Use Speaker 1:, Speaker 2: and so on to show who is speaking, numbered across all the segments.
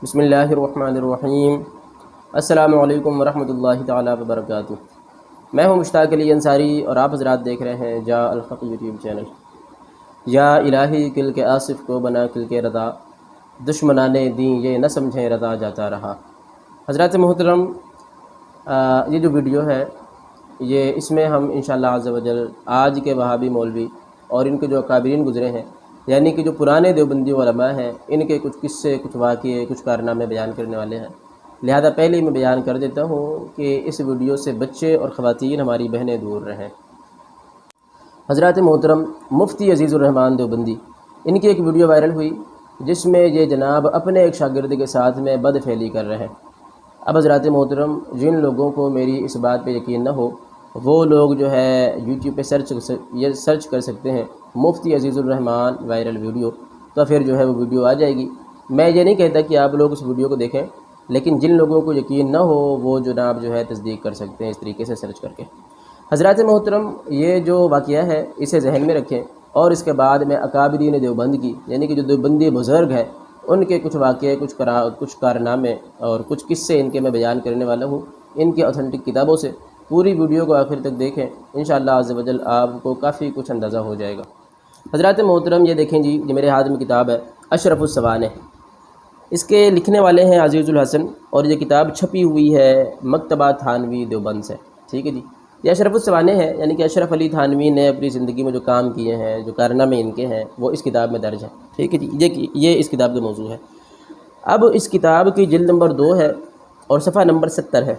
Speaker 1: بسم اللہ الرحمن الرحیم۔ السلام علیکم ورحمۃ اللہ تعالیٰ وبرکاتہ۔ میں ہوں مشتاق علی انصاری اور آپ حضرات دیکھ رہے ہیں جا الحق یوٹیوب چینل۔ یا الہی کل کے آصف کو بنا کل کے رضا، دشمنانے دیں یہ نہ سمجھیں رضا جاتا رہا۔ حضرات محترم، یہ جو ویڈیو ہے اس میں ہم انشاءاللہ عز و جل آج کے وہابی مولوی اور ان کے جو اکابرین گزرے ہیں، یعنی کہ جو پرانے دیوبندی علماء ہیں، ان کے کچھ قصے، کچھ واقعے، کچھ کارنامے بیان کرنے والے ہیں۔ لہذا پہلے ہی میں بیان کر دیتا ہوں کہ اس ویڈیو سے بچے اور خواتین ہماری بہنیں دور رہیں۔ حضرات محترم، مفتی عزیز الرحمان دیوبندی، ان کی ایک ویڈیو وائرل ہوئی جس میں یہ جناب اپنے ایک شاگرد کے ساتھ میں بد فعلی کر رہے ہیں۔ اب حضرات محترم، جن لوگوں کو میری اس بات پہ یقین نہ ہو وہ لوگ جو ہے یوٹیوب پہ سرچ کر سکتے ہیں مفتی عزیز الرحمان وائرل ویڈیو، تو پھر جو ہے وہ ویڈیو آ جائے گی۔ میں یہ نہیں کہتا کہ آپ لوگ اس ویڈیو کو دیکھیں، لیکن جن لوگوں کو یقین نہ ہو وہ جناب جو ہے تصدیق کر سکتے ہیں اس طریقے سے سرچ کر کے۔ حضرات محترم، یہ جو واقعہ ہے اسے ذہن میں رکھیں، اور اس کے بعد میں اکابرین دیوبند کی، یعنی کہ جو دیوبندی بزرگ ہیں، ان کے کچھ واقعے، کچھ کارنامے اور کچھ قصے ان کے میں بیان کرنے والا ہوں ان کی اوتھینٹک کتابوں سے۔ پوری ویڈیو کو آخر تک دیکھیں، انشاءاللہ عز و جل آپ کو کافی کچھ اندازہ ہو جائے گا۔ حضرات محترم، یہ دیکھیں جی، یہ میرے ہاتھ میں کتاب ہے اشرف السوانح۔ اس کے لکھنے والے ہیں عزیز الحسن، اور یہ کتاب چھپی ہوئی ہے مکتبہ تھانوی دیوبند سے، ٹھیک ہے جی۔ یہ اشرف السوانح ہے، یعنی کہ اشرف علی تھانوی نے اپنی زندگی میں جو کام کیے ہیں، جو کارنامے ان کے ہیں، وہ اس کتاب میں درج ہیں، ٹھیک ہے جی۔ یہ اس کتاب کا موضوع ہے۔ اب اس کتاب کی جلد نمبر 2 ہے اور صفحہ نمبر 70 ہے۔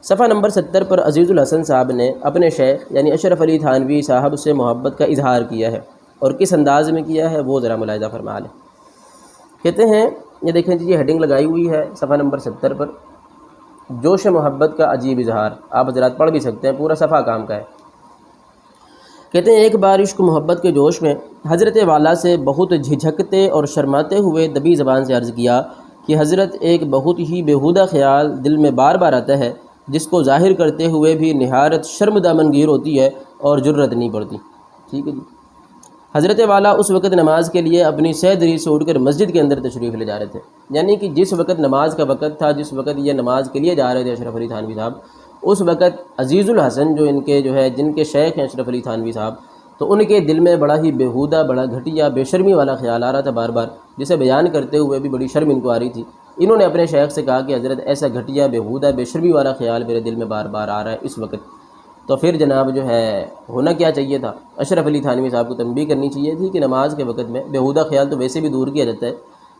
Speaker 1: صفحہ نمبر 70 پر عزیز الحسن صاحب نے اپنے شیخ یعنی اشرف علی تھانوی صاحب سے محبت کا اظہار کیا ہے، اور کس انداز میں کیا ہے وہ ذرا ملاحظہ فرما لیں۔ کہتے ہیں، یہ دیکھیں جی، یہ ہیڈنگ لگائی ہوئی ہے صفحہ نمبر 70 پر، جوش محبت کا عجیب اظہار۔ آپ حضرات پڑھ بھی سکتے ہیں، پورا صفحہ کام کا ہے۔ کہتے ہیں، ایک بار عشق محبت کے جوش میں حضرت والا سے بہت جھجھکتے اور شرماتے ہوئے دبی زبان سے عرض کیا کہ حضرت، ایک بہت ہی بیہودہ خیال دل میں بار بار آتا ہے جس کو ظاہر کرتے ہوئے بھی نہایت شرم دامنگیر ہوتی ہے اور جرت نہیں پڑتی، ٹھیک ہے جی۔ حضرت والا اس وقت نماز کے لیے اپنی سیدری سے اٹھ کر مسجد کے اندر تشریف لے جا رہے تھے، یعنی کہ جس وقت نماز کا وقت تھا، جس وقت یہ نماز کے لیے جا رہے تھے اشرف علی تھانوی صاحب، اس وقت عزیز الحسن جو جن کے شیخ ہیں اشرف علی تھانوی صاحب، تو ان کے دل میں بڑا ہی بیہودہ، بڑا گھٹیا، بے شرمی والا خیال آ رہا تھا بار بار، جسے بیان کرتے ہوئے بھی بڑی شرم ان کو آ رہی تھی۔ انہوں نے اپنے شیخ سے کہا کہ حضرت، ایسا گھٹیا، بیہودہ، بے شرمی والا خیال میرے دل میں بار بار آ رہا ہے اس وقت۔ تو پھر جناب جو ہے ہونا کیا چاہیے تھا، اشرف علی تھانوی صاحب کو تنبیہ کرنی چاہیے تھی کہ نماز کے وقت میں بیہودہ خیال تو ویسے بھی دور کیا جاتا ہے،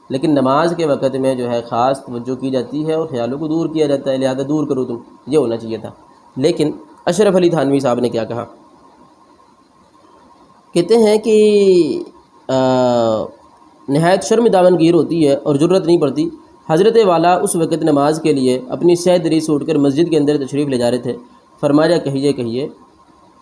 Speaker 1: لیکن نماز کے وقت میں جو ہے خاص توجہ کی جاتی ہے اور خیالوں کو دور کیا جاتا ہے، لہذا دور کرو تم، یہ ہونا چاہیے تھا۔ لیکن اشرف علی تھانوی صاحب نے کیا کہا، کہتے ہیں کہ نہایت شرم دامنگیر ہوتی ہے اور جرت نہیں پڑتی۔ حضرت والا اس وقت نماز کے لیے اپنی سیدری سے اٹھ کر مسجد کے اندر تشریف لے جا رہے تھے۔ فرمایا، کہیے کہیے،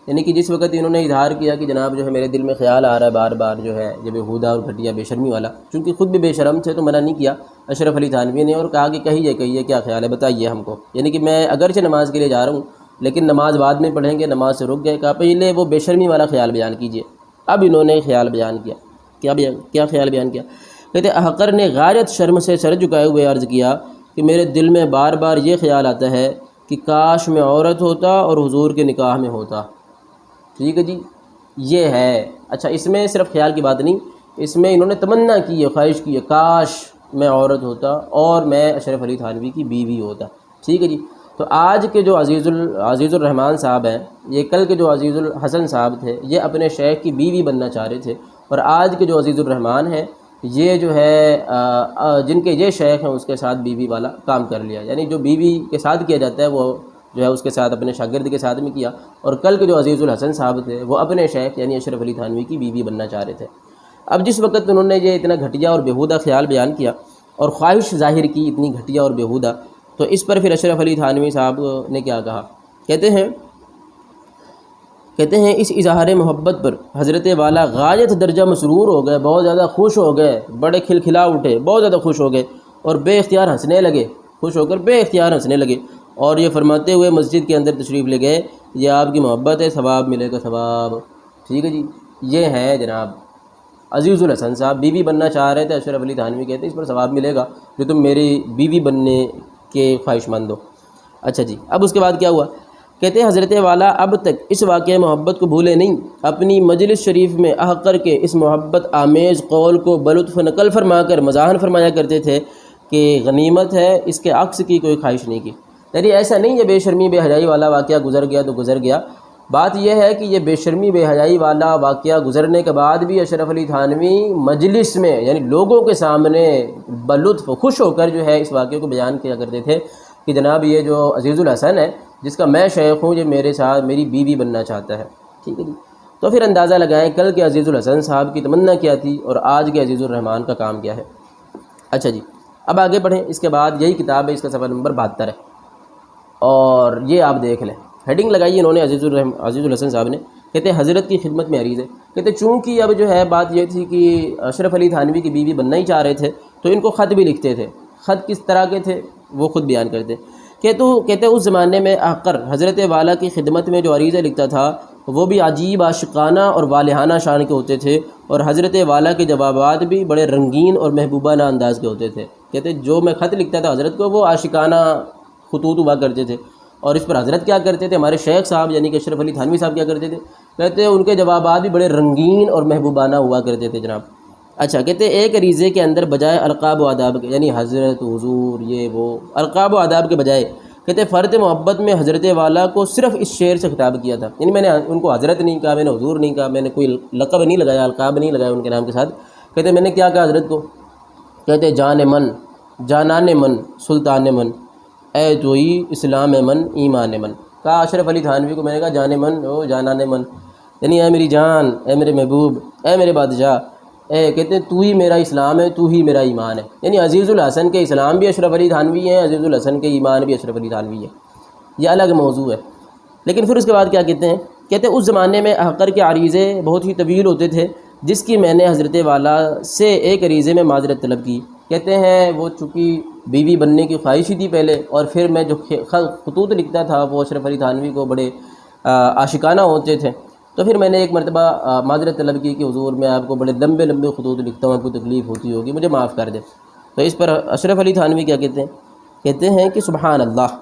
Speaker 1: یعنی کہ جس وقت انہوں نے اظہار کیا کہ جناب جو ہے میرے دل میں خیال آ رہا ہے بار بار جو ہے یہ بیہودہ اور گھٹیا، بے شرمی والا، چونکہ خود بھی بے شرم تھے تو منع نہیں کیا اشرف علی تھانوی نے، اور کہا کہ کہیے کیا خیال ہے، بتائیے ہم کو، یعنی کہ میں اگرچہ نماز کے لیے جا رہا ہوں لیکن نماز بعد میں پڑھیں گے، نماز سے رک گئے، کہا پہلے وہ بے شرمی والا خیال بیان کیجیے۔ اب انہوں نے خیال بیان کیا، کیا خیال بیان کیا؟ کہتے احقر نے غایت شرم سے سر جھکائے ہوئے عرض کیا کہ میرے دل میں بار بار یہ خیال آتا ہے کہ کاش میں عورت ہوتا اور حضور کے نکاح میں ہوتا، ٹھیک ہے جی۔ یہ ہے، اچھا، اس میں صرف خیال کی بات نہیں، اس میں انہوں نے تمنا کی ہے، خواہش کی ہے، کاش میں عورت ہوتا اور میں اشرف علی تھانوی کی بیوی ہوتا، ٹھیک ہے جی۔ تو آج کے جو عزیز الرحمان صاحب ہیں، یہ کل کے جو عزیز الحسن صاحب تھے، یہ اپنے شیخ کی بیوی بننا چاہ رہے تھے، اور آج کے جو عزیز الرحمان ہیں، یہ جو ہے جن کے یہ شیخ ہیں اس کے ساتھ بیوی والا کام کر لیا، یعنی جو بیوی کے ساتھ کیا جاتا ہے وہ جو ہے اس کے ساتھ اپنے شاگرد کے ساتھ میں کیا، اور کل کے جو عزیز الحسن صاحب تھے وہ اپنے شیخ یعنی اشرف علی تھانوی کی بیوی بننا چاہ رہے تھے۔ اب جس وقت انہوں نے یہ اتنا گھٹیا اور بیہودہ خیال بیان کیا اور خواہش ظاہر کی اتنی گھٹیا اور بیہودہ، تو اس پر پھر اشرف علی تھانوی صاحب نے کیا کہا، کہتے ہیں اس اظہار محبت پر حضرت والا غایت درجہ مسرور ہو گئے، بہت زیادہ خوش ہو گئے، بڑے کھلکھلا اٹھے، بہت زیادہ خوش ہو گئے، اور بے اختیار ہنسنے لگے، خوش ہو کر بے اختیار ہنسنے لگے، اور یہ فرماتے ہوئے مسجد کے اندر تشریف لے گئے، یہ آپ کی محبت ہے، ثواب ملے گا ثواب، ٹھیک ہے جی۔ یہ ہے جناب عزیز الحسن صاحب بیوی بننا چاہ رہے تھے، اشرف علی تھانوی کہتے ہیں اس پر ثواب ملے گا جو تم میری بیوی بننے کے خواہش مند ہو۔ اچھا جی، اب اس کے بعد کیا ہوا؟ کہتے ہیں حضرت والا اب تک اس واقعہ محبت کو بھولے نہیں، اپنی مجلس شریف میں کر کے اس محبت آمیز قول کو بلطف نقل فرما کر مزاحن فرمایا کرتے تھے کہ غنیمت ہے، اس کے عکس کی کوئی خواہش نہیں کی۔ یعنی ایسا نہیں یہ بے شرمی بے حیائی والا واقعہ گزر گیا تو گزر گیا، بات یہ ہے کہ یہ بے شرمی بے حیائی والا واقعہ گزرنے کے بعد بھی اشرف علی تھانوی مجلس میں یعنی لوگوں کے سامنے بلطف خوش ہو کر جو ہے اس واقعے کو بیان کیا کرتے تھے کہ جناب یہ جو عزیز الحسن ہے جس کا میں شیخ ہوں، یہ میرے ساتھ میری بیوی بننا چاہتا ہے۔ ٹھیک ہے جی، تو پھر اندازہ لگائیں کل کے عزیز الحسن صاحب کی تمنا کیا تھی اور آج کے عزیز الرحمان کا کام کیا ہے۔ اچھا جی، اب آگے بڑھیں۔ اس کے بعد یہی کتاب ہے، اس کا صفحہ نمبر 72 ہے اور یہ آپ دیکھ لیں، ہیڈنگ لگائی انہوں نے عزیز الحسن صاحب نے، کہتے ہیں حضرت کی خدمت میں عریض ہے۔ کہتے چونکہ اب جو ہے بات یہ تھی کہ اشرف علی تھانوی کی بیوی بننا ہی چاہ رہے تھے تو ان کو خط بھی لکھتے تھے۔ خط کس طرح کے تھے وہ خود بیان کرتے۔ کہتے اس زمانے میں آقر حضرت والا کی خدمت میں جو عریضہ لکھتا تھا وہ بھی عجیب عاشقانہ اور والہانہ شان کے ہوتے تھے، اور حضرت والا کے جوابات بھی بڑے رنگین اور محبوبانہ انداز کے ہوتے تھے۔ کہتے جو میں خط لکھتا تھا حضرت کو وہ عاشقانہ خطوط ہوا کرتے تھے، اور اس پر حضرت کیا کرتے تھے، ہمارے شیخ صاحب یعنی کہ اشرف علی تھانوی صاحب کیا کرتے تھے، کہتے ان کے جوابات بھی بڑے رنگین اور محبوبانہ ہوا کرتے تھے جناب۔ اچھا، کہتے ایک عریضے کے اندر بجائے القاب و آداب کے یعنی حضرت، حضور، یہ وہ القاب و آداب کے بجائے کہتے فرد محبت میں حضرت والا کو صرف اس شعر سے خطاب کیا تھا۔ یعنی میں نے ان کو حضرت نہیں کہا، میں نے حضور نہیں کہا، میں نے کوئی لقب نہیں لگایا، القاب نہیں لگایا ان کے نام کے ساتھ۔ کہتے میں نے کیا کہا حضرت کو؟ کہتے جان من، جانان من، سلطان من، اے توئی اسلام من، ایمان من۔ کہا اشرف علی تھانوی کو میں نے کہا جان من، او جانان من، یعنی اے میری جان، اے میرے محبوب، اے میرے بادشاہ، کہتے ہیں تو ہی میرا اسلام ہے، تو ہی میرا ایمان ہے۔ یعنی عزیز الحسن کے اسلام بھی اشرف علی تھانوی ہیں، عزیز الحسن کے ایمان بھی اشرف علی تھانوی ہے، یہ الگ موضوع ہے۔ لیکن پھر اس کے بعد کیا کہتے ہیں؟ کہتے ہیں اس زمانے میں حقر کے عریضے بہت ہی طویل ہوتے تھے، جس کی میں نے حضرت والا سے ایک عریضے میں معذرت طلب کی۔ کہتے ہیں وہ چونکہ بیوی بننے کی خواہش ہی تھی پہلے، اور پھر میں جو خطوط لکھتا تھا وہ اشرف علی تھانوی کو بڑے عاشقانہ ہوتے تھے، تو پھر میں نے ایک مرتبہ معذرت طلب کی کہ حضور میں آپ کو بڑے لمبے لمبے خطوط لکھتا ہوں، آپ کو تکلیف ہوتی ہوگی، مجھے معاف کر دیں۔ تو اس پر اشرف علی تھانوی کیا کہتے ہیں؟ کہتے ہیں کہ سبحان اللہ،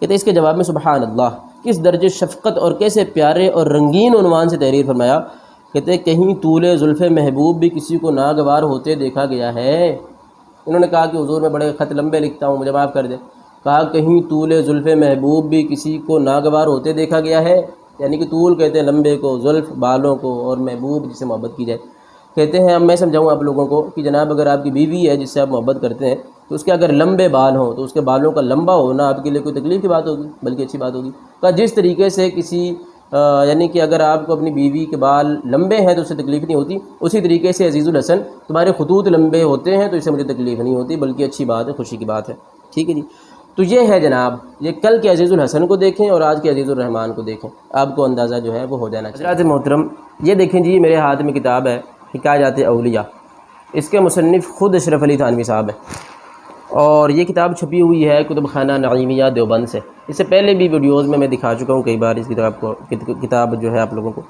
Speaker 1: کہتے ہیں اس کے جواب میں سبحان اللہ، کس درجے شفقت اور کیسے پیارے اور رنگین عنوان سے تحریر فرمایا۔ کہتے ہیں کہیں طول زلف محبوب بھی کسی کو ناگوار ہوتے دیکھا گیا ہے۔ انہوں نے کہا کہ حضور میں بڑے خط لمبے لکھتا ہوں، مجھے معاف کر دیں۔ کہا کہیں طول زلف محبوب بھی کسی کو ناگوار ہوتے دیکھا گیا ہے، یعنی کہ طول کہتے ہیں لمبے کو، زلف بالوں کو، اور محبوب جس سے محبت کی جائے۔ کہتے ہیں اب میں سمجھاؤں آپ لوگوں کو کہ جناب اگر آپ کی بیوی ہے جس سے آپ محبت کرتے ہیں تو اس کے اگر لمبے بال ہوں تو اس کے بالوں کا لمبا ہونا آپ کے لیے کوئی تکلیف کی بات ہوگی، بلکہ اچھی بات ہوگی۔ کہا جس طریقے سے کسی یعنی کہ اگر آپ کو اپنی بیوی کے بال لمبے ہیں تو اس سے تکلیف نہیں ہوتی، اسی طریقے سے عزیز الحسن تمہارے خطوط لمبے ہوتے ہیں تو اس سے مجھے تکلیف نہیں ہوتی، بلکہ اچھی بات ہے، خوشی کی بات ہے۔ ٹھیک ہے جی، تو یہ ہے جناب، یہ کل کے عزیز الحسن کو دیکھیں اور آج کے عزیز الرحمان کو دیکھیں، آپ کو اندازہ جو ہے وہ ہو جانا چاہیے۔ حضرات محترم، یہ دیکھیں جی میرے ہاتھ میں کتاب ہے حکایات اولیاء، اس کے مصنف خود اشرف علی تھانوی صاحب ہیں، اور یہ کتاب چھپی ہوئی ہے کتب خانہ نعیمیہ دیوبند سے۔ اس سے پہلے بھی ویڈیوز میں دکھا چکا ہوں کئی بار اس کتاب جو ہے آپ لوگوں کو۔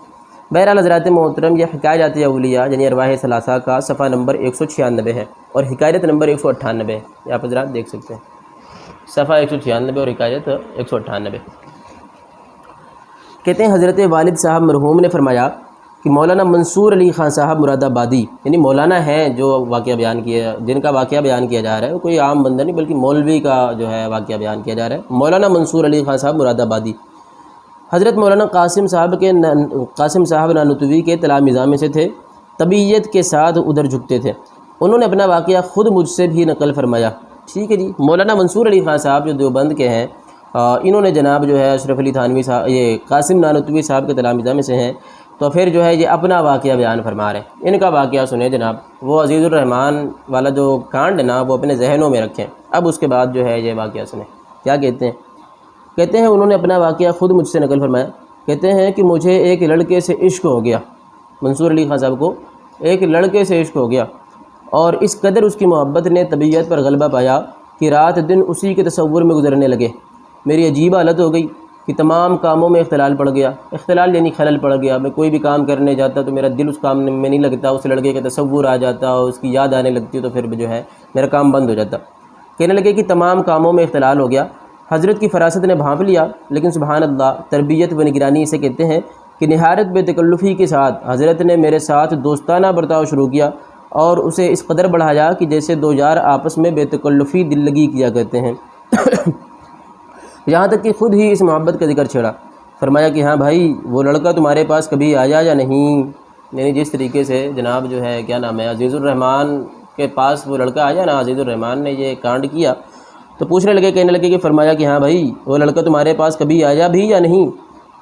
Speaker 1: بہرحال حضرات محترم، یہ حکایات اولیاء یعنی ارواح ثلاثہ کا صفحہ نمبر 196 ہے اور حکایت نمبر 198 ہے، یہ آپ حضرات دیکھ سکتے ہیں، صفحہ 196 اور حکایت 198۔ کہتے ہیں حضرت والد صاحب مرحوم نے فرمایا کہ مولانا منصور علی خان صاحب مراد آبادی، یعنی مولانا ہیں جو واقعہ بیان کیا، جن کا واقعہ بیان کیا جا رہا ہے، وہ کوئی عام بندہ نہیں بلکہ مولوی کا جو ہے واقعہ بیان کیا جا رہا ہے۔ مولانا منصور علی خان صاحب مراد آبادی حضرت مولانا قاسم صاحب نانوتوی کے تلامذہ میں سے تھے، طبیعت کے ساتھ ادھر جھکتے تھے۔ انہوں نے اپنا واقعہ خود مجھ سے بھی نقل فرمایا۔ ٹھیک ہے جی، مولانا منصور علی خان صاحب جو دیوبند کے ہیں، انہوں نے جناب جو ہے اشرف علی تھانوی صاحب، یہ قاسم نانوتوی صاحب کے تلامذہ میں سے ہیں، تو پھر جو ہے یہ اپنا واقعہ بیان فرما رہے ہیں۔ ان کا واقعہ سنیں جناب، وہ عزیز الرحمان والا جو کانڈ ہے نا وہ اپنے ذہنوں میں رکھیں۔ اب اس کے بعد جو ہے یہ واقعہ سنیں، کیا کہتے ہیں؟ کہتے ہیں انہوں نے اپنا واقعہ خود مجھ سے نقل فرمایا۔ کہتے ہیں کہ مجھے ایک لڑکے سے عشق ہو گیا، منصور علی خان صاحب کو ایک لڑکے سے عشق ہو گیا، اور اس قدر اس کی محبت نے طبیعت پر غلبہ پایا کہ رات دن اسی کے تصور میں گزرنے لگے۔ میری عجیب حالت ہو گئی، کہ تمام کاموں میں اختلال پڑ گیا. اختلال یعنی خلل پڑ گیا. میں کوئی بھی کام کرنے جاتا تو میرا دل اس کام میں نہیں لگتا، اس لڑکے کا تصور آ جاتا اور اس کی یاد آنے لگتی تو پھر جو ہے میرا کام بند ہو جاتا. کہنے لگے کہ تمام کاموں میں اختلال ہو گیا. حضرت کی فراست نے بھانپ لیا، لیکن سبحان اللہ، تربیت و نگرانی اسے کہتے ہیں کہ نہایت بے تکلفی کے ساتھ حضرت نے میرے ساتھ دوستانہ برتاؤ شروع کیا اور اسے اس قدر بڑھایا کہ جیسے دو یار آپس میں بے تکلفی دل لگی کیا کرتے ہیں. یہاں تک کہ خود ہی اس محبت کا ذکر چھیڑا. فرمایا کہ ہاں بھائی، وہ لڑکا تمہارے پاس کبھی آیا یا نہیں؟ یعنی جس طریقے سے جناب جو ہے کیا نام ہے عزیز الرحمن کے پاس وہ لڑکا آیا نا، عزیز الرحمن نے یہ کانڈ کیا تو پوچھنے لگے، کہنے لگے کہ فرمایا کہ ہاں بھائی، وہ لڑکا تمہارے پاس کبھی آیا بھی یا نہیں؟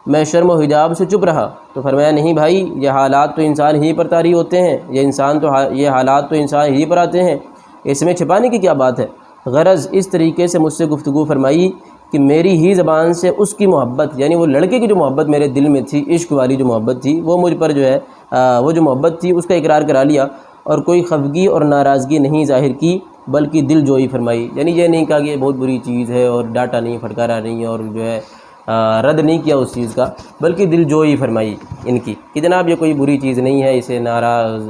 Speaker 1: میں شرم و حجاب سے چپ رہا تو فرمایا نہیں بھائی، یہ حالات تو انسان ہی پر طاری ہوتے ہیں، یہ حالات تو انسان ہی پر آتے ہیں، اس میں چھپانے کی کیا بات ہے؟ غرض اس طریقے سے مجھ سے گفتگو فرمائی کہ میری ہی زبان سے اس کی محبت، یعنی وہ لڑکے کی جو محبت میرے دل میں تھی، عشق والی جو محبت تھی، وہ مجھ پر جو ہے وہ جو محبت تھی اس کا اقرار کرا لیا اور کوئی خفگی اور ناراضگی نہیں ظاہر کی، بلکہ دل جوئی فرمائی. یعنی یہ نہیں کہا کہ یہ بہت بری چیز ہے اور ڈانٹا نہیں، پھٹکارا نہیں اور جو ہے رد نہیں کیا اس چیز کا، بلکہ دل جوئی فرمائی ان کی کہ جناب یہ کوئی بری چیز نہیں ہے، اسے ناراض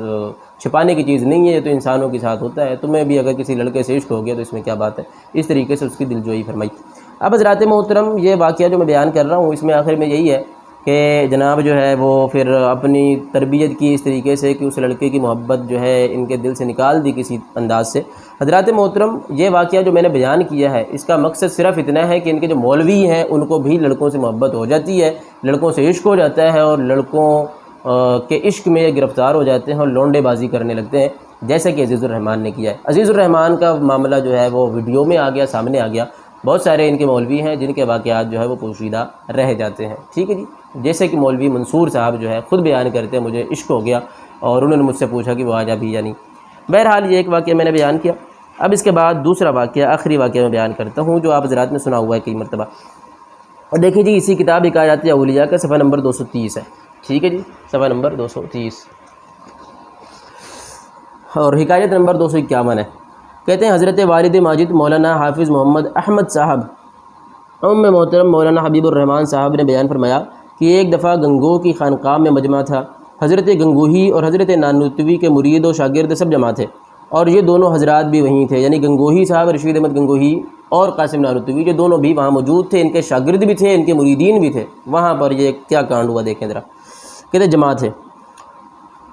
Speaker 1: چھپانے کی چیز نہیں ہے، یہ تو انسانوں کے ساتھ ہوتا ہے، تمہیں بھی اگر کسی لڑکے سے عشق ہو گیا تو اس میں کیا بات ہے. اس طریقے سے اس کی دل جوئی فرمائی. اب حضرات محترم، یہ واقعہ جو میں بیان کر رہا ہوں اس میں آخر میں یہی ہے کہ جناب جو ہے وہ پھر اپنی تربیت کی اس طریقے سے کہ اس لڑکے کی محبت جو ہے ان کے دل سے نکال دی کسی انداز سے. حضرات محترم، یہ واقعہ جو میں نے بیان کیا ہے اس کا مقصد صرف اتنا ہے کہ ان کے جو مولوی ہیں ان کو بھی لڑکوں سے محبت ہو جاتی ہے، لڑکوں سے عشق ہو جاتا ہے اور لڑکوں کے عشق میں یہ گرفتار ہو جاتے ہیں اور لونڈے بازی کرنے لگتے ہیں، جیسا کہ عزیز الرحمن نے کیا ہے. عزیز الرحمن کا معاملہ جو ہے وہ ویڈیو میں آ گیا، سامنے آ گیا. بہت سارے ان کے مولوی ہیں جن کے واقعات جو ہے وہ پوشیدہ رہ جاتے ہیں. ٹھیک ہے جی. جیسے کہ مولوی منصور صاحب جو ہے خود بیان کرتے ہیں مجھے عشق ہو گیا اور انہوں نے مجھ سے پوچھا کہ وہ آ جا بھی یا نہیں. بہرحال یہ ایک واقعہ میں نے بیان کیا. اب اس کے بعد دوسرا واقعہ، آخری واقعہ میں بیان کرتا ہوں جو آپ حضرات نے سنا ہوا ہے کئی مرتبہ. اور دیکھیے جی، اسی کتاب حکایات اولیاء کا صفحہ نمبر 230 ہے. ٹھیک ہے جی، صفحہ نمبر 230 اور حکایت نمبر 251 ہے. کہتے ہیں حضرت والد ماجد مولانا حافظ محمد احمد صاحب ام محترم مولانا حبیب الرحمن صاحب نے بیان فرمایا کہ ایک دفعہ گنگو کی خانقاہ میں مجمع تھا. حضرت گنگوہی اور حضرت نانوتوی کے مرید و شاگرد سب جمع تھے اور یہ دونوں حضرات بھی وہیں تھے، یعنی گنگوہی صاحب رشید احمد گنگوہی اور قاسم نانوتوی، یہ دونوں بھی وہاں موجود تھے. ان کے شاگرد بھی تھے، ان کے مریدین بھی تھے. وہاں پر یہ کیا کانڈ ہوا دیکھیں ذرا. کہتے جمع تھے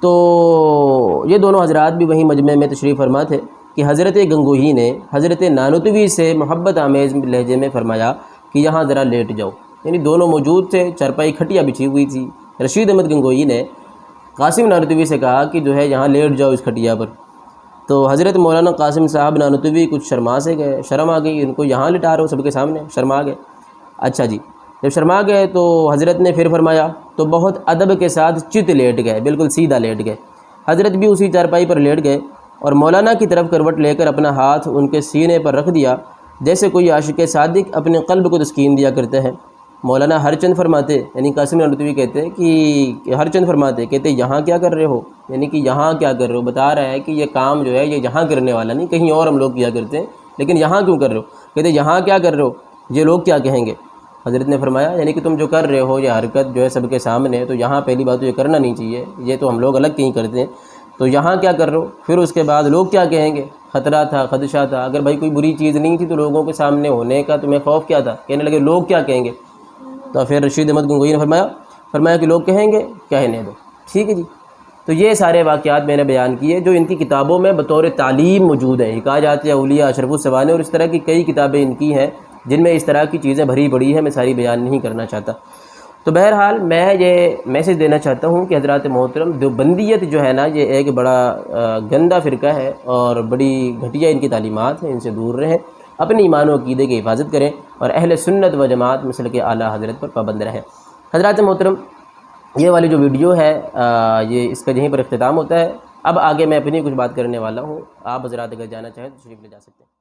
Speaker 1: تو یہ دونوں حضرات بھی وہیں مجمع میں تشریف فرما تھے کہ حضرت گنگوہی نے حضرت نانوتوی سے محبت آمیز لہجے میں فرمایا کہ یہاں ذرا لیٹ جاؤ. یعنی دونوں موجود تھے، چارپائی کھٹیا بچھی ہوئی تھی. رشید احمد گنگوہی نے قاسم نانوتوی سے کہا کہ جو ہے یہاں لیٹ جاؤ اس کھٹیا پر. تو حضرت مولانا قاسم صاحب نانوتوی کچھ شرما سے گئے، شرم آ گئی، ان کو یہاں لٹا رہے ہو سب کے سامنے، شرما گئے. اچھا جی، جب شرما گئے تو حضرت نے پھر فرمایا تو بہت ادب کے ساتھ چت لیٹ گئے، بالکل سیدھا لیٹ گئے. حضرت بھی اسی چارپائی پر لیٹ گئے اور مولانا کی طرف کروٹ لے کر اپنا ہاتھ ان کے سینے پر رکھ دیا، جیسے کوئی عاشق صادق اپنے قلب کو تسکین دیا کرتے ہیں. مولانا ہر چند فرماتے، یعنی قاسم نانوتوی کہتے ہیں کہ ہر چند فرماتے، کہتے یہاں کیا کر رہے ہو، یعنی کہ یہاں کیا کر رہے ہو. بتا رہا ہے کہ یہ کام جو ہے یہ یہاں کرنے والا نہیں، کہیں اور ہم لوگ کیا کرتے ہیں، لیکن یہاں کیوں کر رہے ہو. کہتے یہاں کیا کر رہے ہو، یہ لوگ کیا کہیں گے. حضرت نے فرمایا یعنی کہ تم جو کر رہے ہو یہ حرکت جو ہے سب کے سامنے، تو یہاں پہلی بات تو یہ کرنا نہیں چاہیے، یہ تو ہم لوگ الگ کہیں کرتے ہیں، تو یہاں کیا کر رہے ہو. پھر اس کے بعد لوگ کیا کہیں گے. خطرہ تھا، خدشہ تھا. اگر بھائی کوئی بری چیز نہیں تھی تو لوگوں کے سامنے ہونے کا تمہیں خوف کیا تھا. کہنے لگے لوگ کیا کہیں گے. تو پھر رشید احمد گنگوہی نے فرمایا کہ لوگ کہیں گے، کہنے دو. ٹھیک ہے جی. تو یہ سارے واقعات میں نے بیان کیے جو ان کی کتابوں میں بطور تعلیم موجود ہیں. حکایات اولیاء، اشرف السوانح اور اس طرح کی کئی کتابیں ان کی ہیں جن میں اس طرح کی چیزیں بھری پڑی ہیں. میں ساری بیان نہیں کرنا چاہتا. تو بہرحال میں یہ میسج دینا چاہتا ہوں کہ حضرات محترم، دیوبندیت جو ہے نا یہ ایک بڑا گندا فرقہ ہے اور بڑی گھٹیا ان کی تعلیمات ہیں. ان سے دور رہیں، اپنی ایمان و عقیدے کی حفاظت کریں اور اہل سنت و جماعت مسلک اعلیٰ حضرت پر پابند رہیں. حضرات محترم، یہ والی جو ویڈیو ہے یہ اس کا یہیں پر اختتام ہوتا ہے. اب آگے میں اپنی کچھ بات کرنے والا ہوں. آپ حضرات اگر جانا چاہیں تو تشریف لے جا سکتے ہیں.